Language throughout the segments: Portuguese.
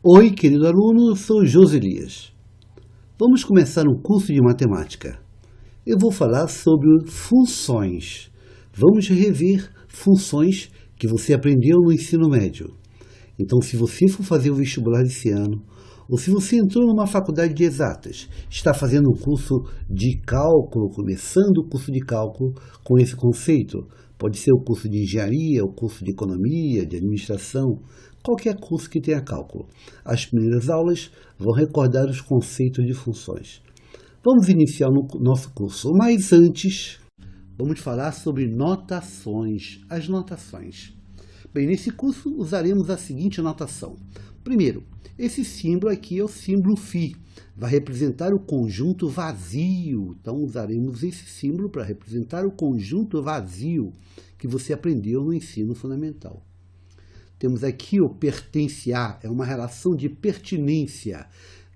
Oi, querido aluno, eu sou Joselias. Vamos começar um curso de matemática. Eu vou falar sobre funções. Vamos rever funções que você aprendeu no ensino médio. Então, se você for fazer o vestibular esse ano, ou se você entrou numa faculdade de exatas, está fazendo um curso de cálculo, começando o curso de cálculo com esse conceito, pode ser o curso de engenharia, o curso de economia, de administração, qualquer curso que tenha cálculo. As primeiras aulas vão recordar os conceitos de funções. Vamos iniciar o nosso curso, mas antes, vamos falar sobre notações, as notações. Bem, nesse curso usaremos a seguinte notação. Primeiro, esse símbolo aqui é o símbolo φ, vai representar o conjunto vazio. Então, usaremos esse símbolo para representar o conjunto vazio que você aprendeu no ensino fundamental. Temos aqui o pertenciar, é uma relação de pertinência,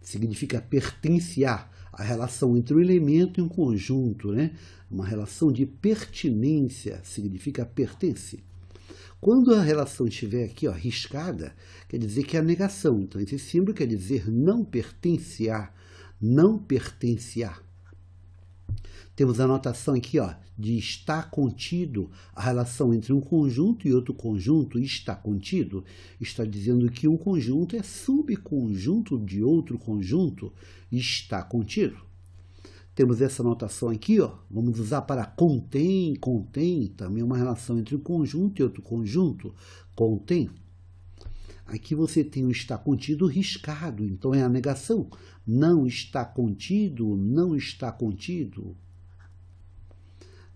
significa pertenciar, a relação entre um elemento e um conjunto, né? Uma relação de pertinência, significa pertence. Quando a relação estiver aqui, ó, riscada, quer dizer que é a negação. Então, esse símbolo quer dizer não pertenciar, não pertenciar. Temos a notação aqui, ó, de estar contido, a relação entre um conjunto e outro conjunto está contido, está dizendo que um conjunto é subconjunto de outro conjunto, está contido. Temos essa notação aqui, ó, vamos usar para contém, também uma relação entre um conjunto e outro conjunto, contém. Aqui você tem o está contido riscado, então é a negação, não está contido, não está contido.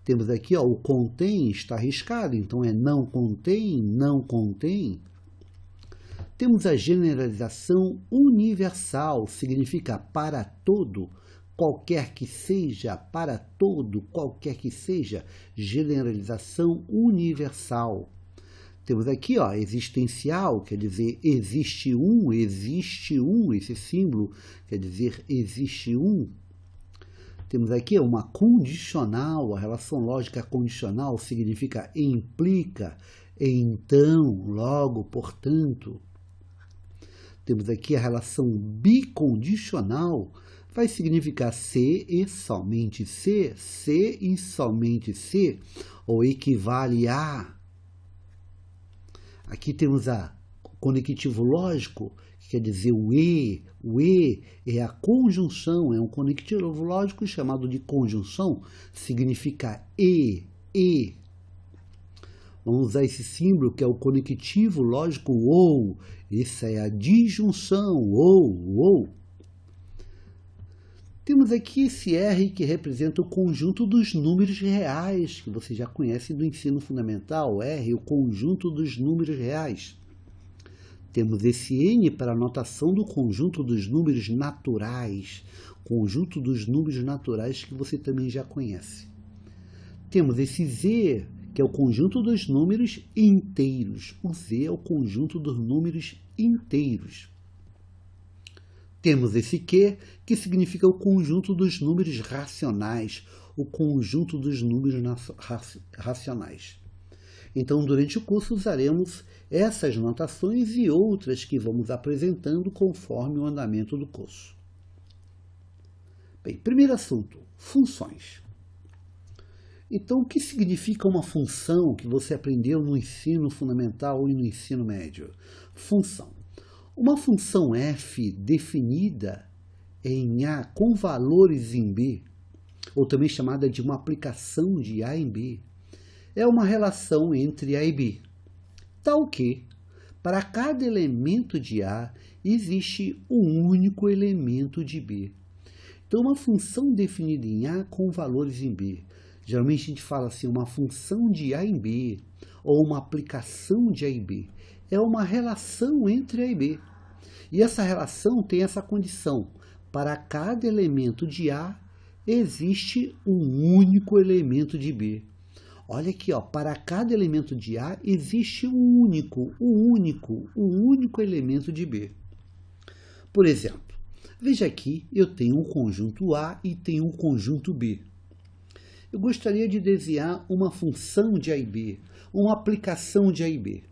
Temos aqui, ó, o contém está riscado, então é não contém, não contém. Temos a generalização universal, significa para todo, qualquer que seja, para todo, qualquer que seja, generalização universal. Temos aqui, ó, existencial, quer dizer existe um, esse símbolo quer dizer existe um. Temos aqui uma condicional, a relação lógica condicional significa implica, então, logo, portanto. Temos aqui a relação bicondicional, vai significar se e somente se e somente se, ou equivale a. Aqui temos o conectivo lógico, que quer dizer o e é a conjunção, é um conectivo lógico chamado de conjunção, significa e. Vamos usar esse símbolo que é o conectivo lógico ou, essa é a disjunção, ou. Temos aqui esse R que representa o conjunto dos números reais, que você já conhece do ensino fundamental, R, o conjunto dos números reais. Temos esse N para a notação do conjunto dos números naturais, conjunto dos números naturais que você também já conhece. Temos esse Z, que é o conjunto dos números inteiros. O Z é o conjunto dos números inteiros. Temos esse Q, que significa o conjunto dos números racionais, o conjunto dos números racionais. Então, durante o curso, usaremos essas notações e outras que vamos apresentando conforme o andamento do curso. Bem, primeiro assunto, funções. Então, o que significa uma função que você aprendeu no ensino fundamental e no ensino médio? Função. Uma função f definida em A com valores em B, ou também chamada de uma aplicação de A em B, é uma relação entre A e B, tal que, para cada elemento de A, existe um único elemento de B. Então, uma função definida em A com valores em B. Geralmente a gente fala assim, uma função de A em B, ou uma aplicação de A em B. É uma relação entre A e B. E essa relação tem essa condição. Para cada elemento de A, existe um único elemento de B. Olha aqui, ó, para cada elemento de A, existe um único elemento de B. Por exemplo, veja aqui, eu tenho um conjunto A e tenho um conjunto B. Eu gostaria de desenhar uma função de A e B, uma aplicação de A e B.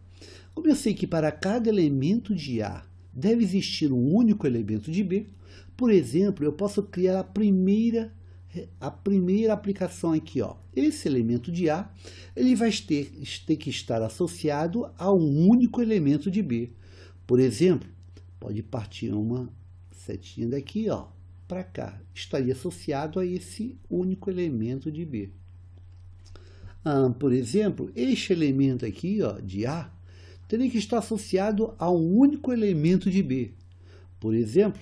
Como eu sei que para cada elemento de A deve existir um único elemento de B. Por exemplo, eu posso criar a primeira aplicação aqui, ó. Esse elemento de A, ele vai ter que estar associado a um único elemento de B. Por exemplo, pode partir uma setinha daqui, ó, para cá. Estaria associado a esse único elemento de B. Por exemplo, este elemento aqui, ó, de A, teria que estar associado a um único elemento de B. Por exemplo,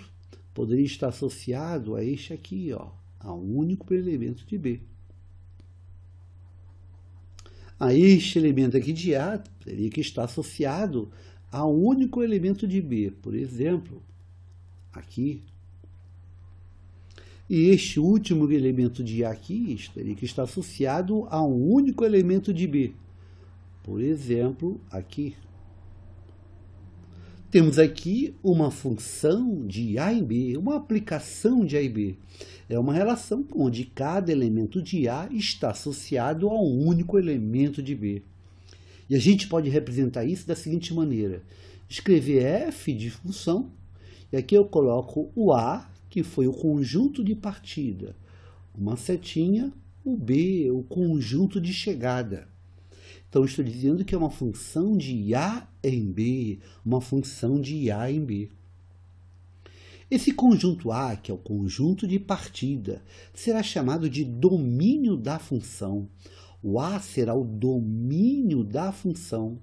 poderia estar associado a este aqui, ó, a um único elemento de B. Este elemento aqui de A teria que estar associado a um único elemento de B. Por exemplo, aqui. E este último elemento de A aqui teria que estar associado a um único elemento de B. Por exemplo, aqui. Temos aqui uma função de A em B, uma aplicação de A e B. É uma relação onde cada elemento de A está associado a um único elemento de B. E a gente pode representar isso da seguinte maneira. Escrever f de função, e aqui eu coloco o A, que foi o conjunto de partida, uma setinha, o B, o conjunto de chegada. Então, estou dizendo que é uma função de A em B, uma função de A em B. Esse conjunto A, que é o conjunto de partida, será chamado de domínio da função. O A será o domínio da função.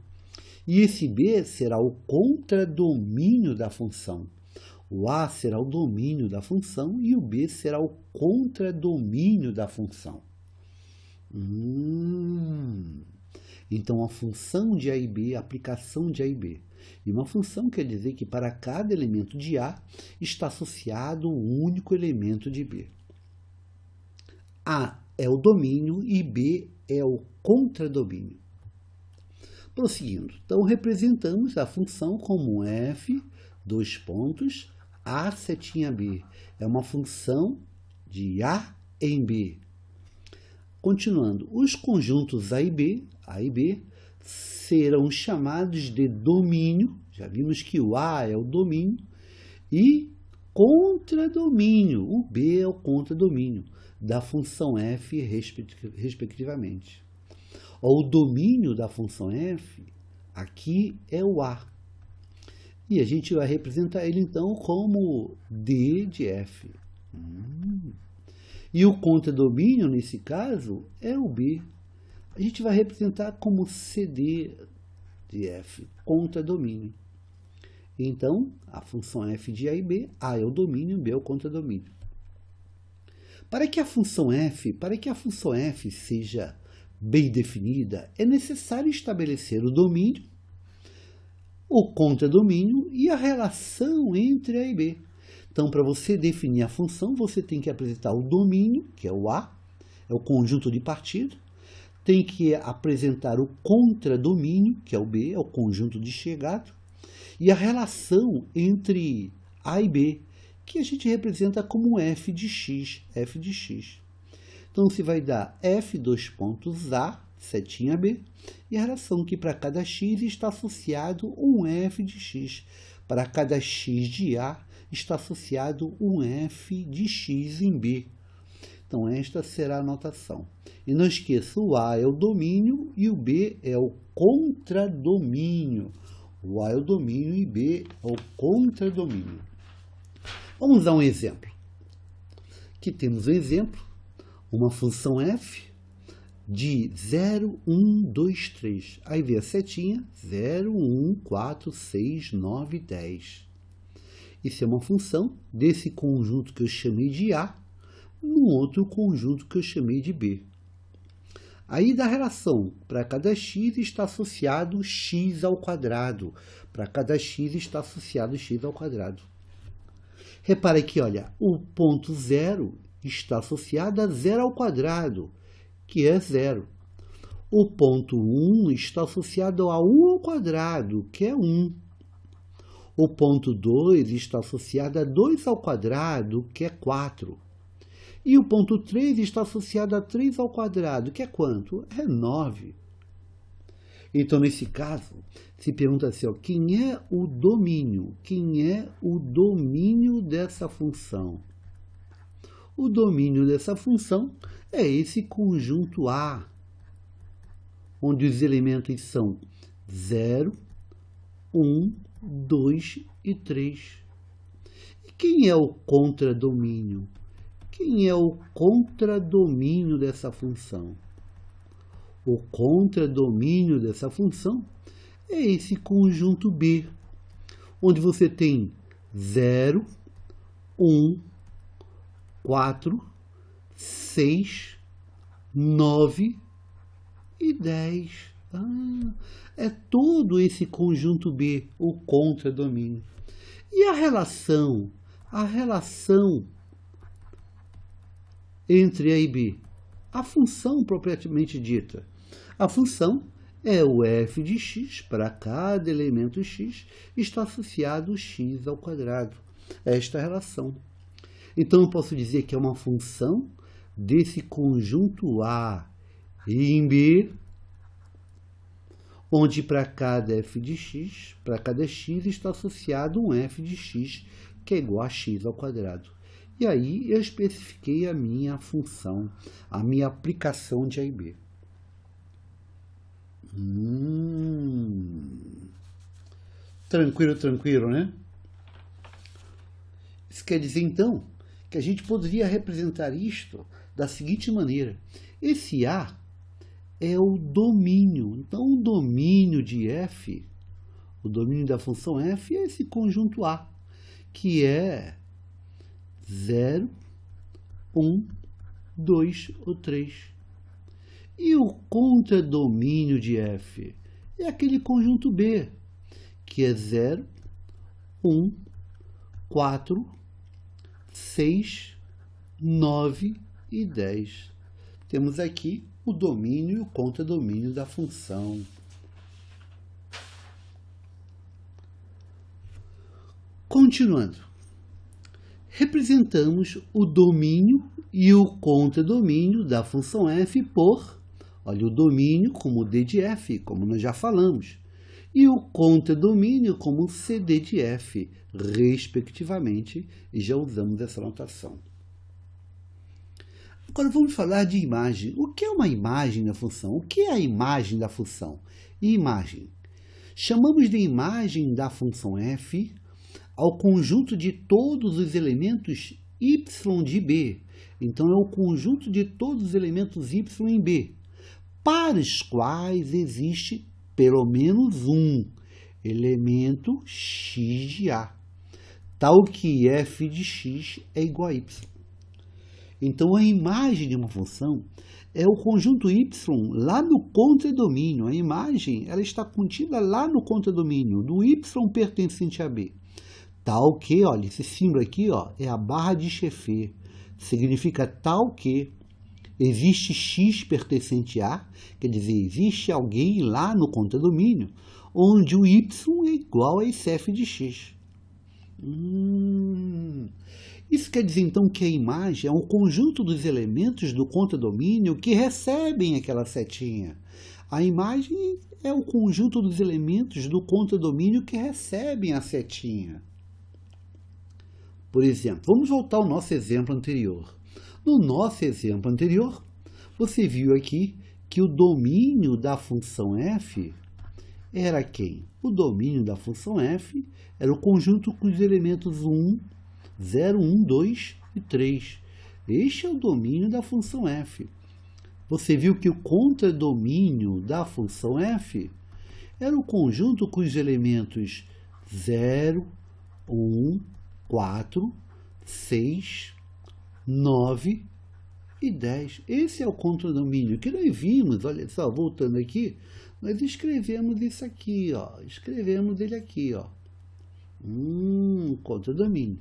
E esse B será o contradomínio da função. O A será o domínio da função e o B será o contradomínio da função. Então, a função de A e B, a aplicação de A e B. E uma função quer dizer que para cada elemento de A está associado um único elemento de B. A é o domínio e B é o contradomínio. Prosseguindo, então representamos a função como f, A setinha B. É uma função de A em B. Continuando, os conjuntos A e B serão chamados de domínio. Já vimos que o A é o domínio e contradomínio. O B é o contradomínio da função f, respectivamente. O domínio da função f aqui é o A. E a gente vai representar ele, então, como D de f. E o contradomínio, nesse caso, é o B. A gente vai representar como CD de f, contradomínio. Então, a função f de A e B, A é o domínio, B é o contradomínio. Para que a função f seja bem definida, é necessário estabelecer o domínio, o contradomínio e a relação entre A e B. Então, para você definir a função, você tem que apresentar o domínio, que é o A, é o conjunto de partida, tem que apresentar o contradomínio, que é o B, é o conjunto de chegado, e a relação entre A e B, que a gente representa como f de x. Então, se vai dar f A, setinha B, e a relação que para cada x está associado um f de x. Para cada x de A está associado um f de x em B. Então, esta será a notação. E não esqueça, o A é o domínio e o B é o contradomínio. O A é o domínio e B é o contradomínio. Vamos dar um exemplo. Aqui temos um exemplo, uma função f de 0, 1, 2, 3. Aí vem a setinha, 0, 1, 4, 6, 9, 10. Isso é uma função desse conjunto que eu chamei de A, no outro conjunto que eu chamei de B. Aí da relação, para cada x está associado x ao quadrado. Para cada x está associado x ao quadrado. Repare aqui, olha, o ponto 0 está associado a 0 ao quadrado, que é 0. O ponto 1 está associado a 1 ao quadrado, que é 1. O ponto 2 está associado a 2 ao quadrado, que é 4. E o ponto 3 está associado a 3 ao quadrado, que é quanto? É 9. Então, nesse caso, se pergunta assim, ó, quem é o domínio? Quem é o domínio dessa função? O domínio dessa função é esse conjunto A, onde os elementos são 0, 1, 2 e 3. E quem é o contradomínio? Quem é o contradomínio dessa função? O contradomínio dessa função é esse conjunto B, onde você tem 0, 1, 4, 6, 9 e 10. É todo esse conjunto B, o contradomínio. E a relação entre A e B? A função propriamente dita. A função é o f de x, para cada elemento x está associado x ao quadrado. Esta relação. Então, eu posso dizer que é uma função desse conjunto A em B, onde para cada f de x, para cada x está associado um f de x, que é igual a x ao quadrado. E aí eu especifiquei a minha função, a minha aplicação de A e B. Tranquilo, né? Isso quer dizer, então, que a gente poderia representar isto da seguinte maneira. Esse A é o domínio. Então, o domínio de f, o domínio da função f é esse conjunto A, que é 0, 1, 2 ou 3. E o contradomínio de f é aquele conjunto B, que é 0, 1, 4, 6, 9 e 10. Temos aqui o domínio e o contradomínio da função. Continuando. Representamos o domínio e o contradomínio da função f por, olha, o domínio como d de f, como nós já falamos, e o contradomínio como cd de f, respectivamente, e já usamos essa notação. Agora vamos falar de imagem. O que é uma imagem da função? O que é a imagem da função? Imagem. Chamamos de imagem da função f ao conjunto de todos os elementos y de B. Então, é o conjunto de todos os elementos y em B, para os quais existe pelo menos um elemento x de A, tal que f de x é igual a y. Então, a imagem de uma função é o conjunto y lá no contradomínio. A imagem ela está contida lá no contradomínio do y pertencente a B. Tal que, olha, esse símbolo aqui, ó, é a barra de Sheffer. Significa tal que existe x pertencente a, quer dizer, existe alguém lá no contradomínio, onde o y é igual a esse f de x. Isso quer dizer, então, que a imagem é um conjunto dos elementos do contradomínio que recebem aquela setinha. A imagem é o conjunto dos elementos do contradomínio que recebem a setinha. Por exemplo, vamos voltar ao nosso exemplo anterior. No nosso exemplo anterior, você viu aqui que o domínio da função f era quem? O domínio da função f era o conjunto com os elementos 0, 1, 2 e 3. Este é o domínio da função f. Você viu que o contradomínio da função f era o conjunto com os elementos 0, 1, 4, 6, 9 e 10. Esse é o contradomínio que nós vimos, olha só, voltando aqui, nós escrevemos isso aqui, ó, escrevemos ele aqui, ó. Contradomínio.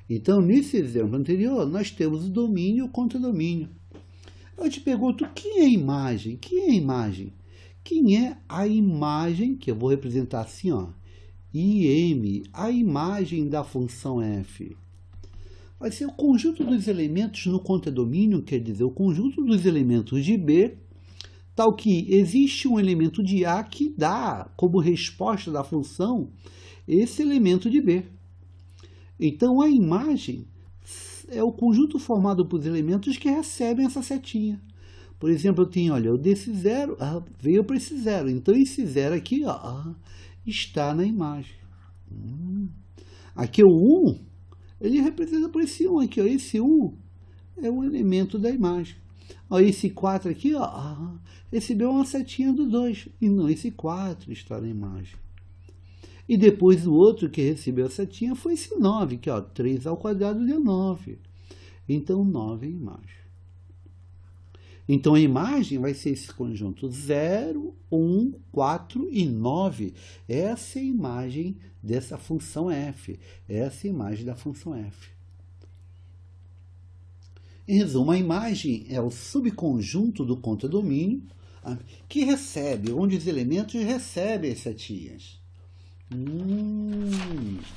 Então, nesse exemplo anterior, nós temos o domínio e o contradomínio. Eu te pergunto, quem é a imagem? Quem é a imagem? Quem é a imagem, que eu vou representar assim, ó, IM, a imagem da função f? Vai ser o conjunto dos elementos no contradomínio, quer dizer, o conjunto dos elementos de B Tal que existe um elemento de A que dá como resposta da função esse elemento de B. Então, a imagem é o conjunto formado por elementos que recebem essa setinha. Por exemplo, eu tenho, olha, desse zero, veio para esse zero. Então, esse zero aqui está na imagem. Aqui o 1, ele representa por esse 1 aqui. Esse 1 é um elemento da imagem. Esse 4 aqui, recebeu uma setinha do 2. E não, esse 4 está na imagem. E depois o outro que recebeu a setinha foi esse 9, que 3 ao quadrado deu 9. Então, 9 é a imagem. Então, a imagem vai ser esse conjunto 0, 1, 4 e 9. Essa é a imagem dessa função f. Essa é a imagem da função f. Em resumo, a imagem é o subconjunto do contradomínio que recebe, onde os elementos recebem as setinhas.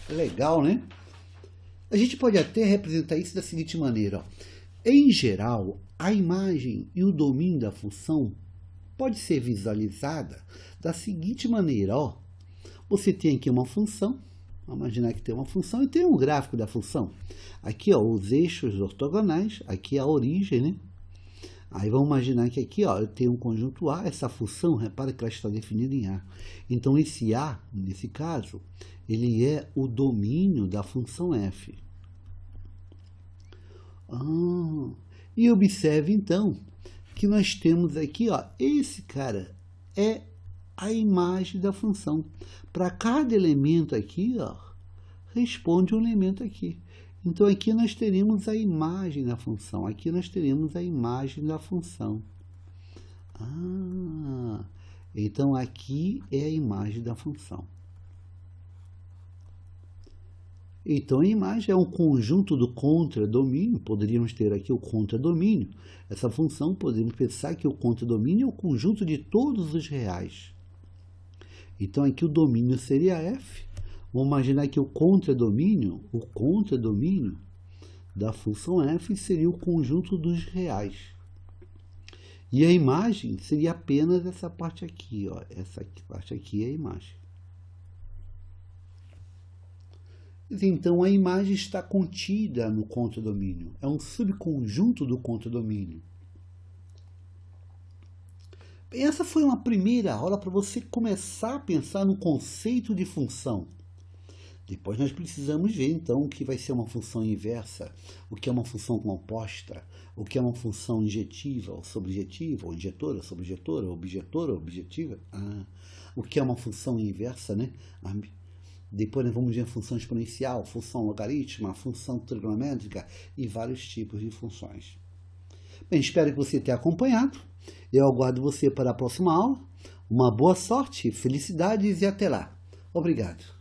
Legal, né? A gente pode até representar isso da seguinte maneira. Em geral, a imagem e o domínio da função pode ser visualizada da seguinte maneira. Você tem aqui uma função. Vamos imaginar que tem uma função e tem um gráfico da função. Aqui, os eixos ortogonais, aqui a origem, né? Aí vamos imaginar que aqui, eu tenho um conjunto A, essa função, repara que ela está definida em A. Então, esse A, nesse caso, ele é o domínio da função f. E observe, então, que nós temos aqui, esse cara é a imagem da função. Para cada elemento aqui, responde um elemento aqui. Então, aqui nós teríamos a imagem da função. Aqui nós teríamos a imagem da função. Então, aqui é a imagem da função. Então, a imagem é um conjunto do contradomínio. Poderíamos ter aqui o contradomínio. Essa função, poderíamos pensar que o contradomínio é o conjunto de todos os reais. Então, aqui o domínio seria f. Vamos imaginar que o contradomínio da função f seria o conjunto dos reais. E a imagem seria apenas essa parte aqui. Essa parte aqui é a imagem. Então, a imagem está contida no contradomínio. É um subconjunto do contradomínio. Essa foi uma primeira aula para você começar a pensar no conceito de função. Depois nós precisamos ver, então, o que vai ser uma função inversa, o que é uma função composta, o que é uma função injetiva ou subjetiva, ou injetora, subjetora, objetora, objetiva. O que é uma função inversa, né? Depois nós vamos ver a função exponencial, função logarítmica, função trigonométrica e vários tipos de funções. Bem, espero que você tenha acompanhado. Eu aguardo você para a próxima aula. Uma boa sorte, felicidades e até lá. Obrigado.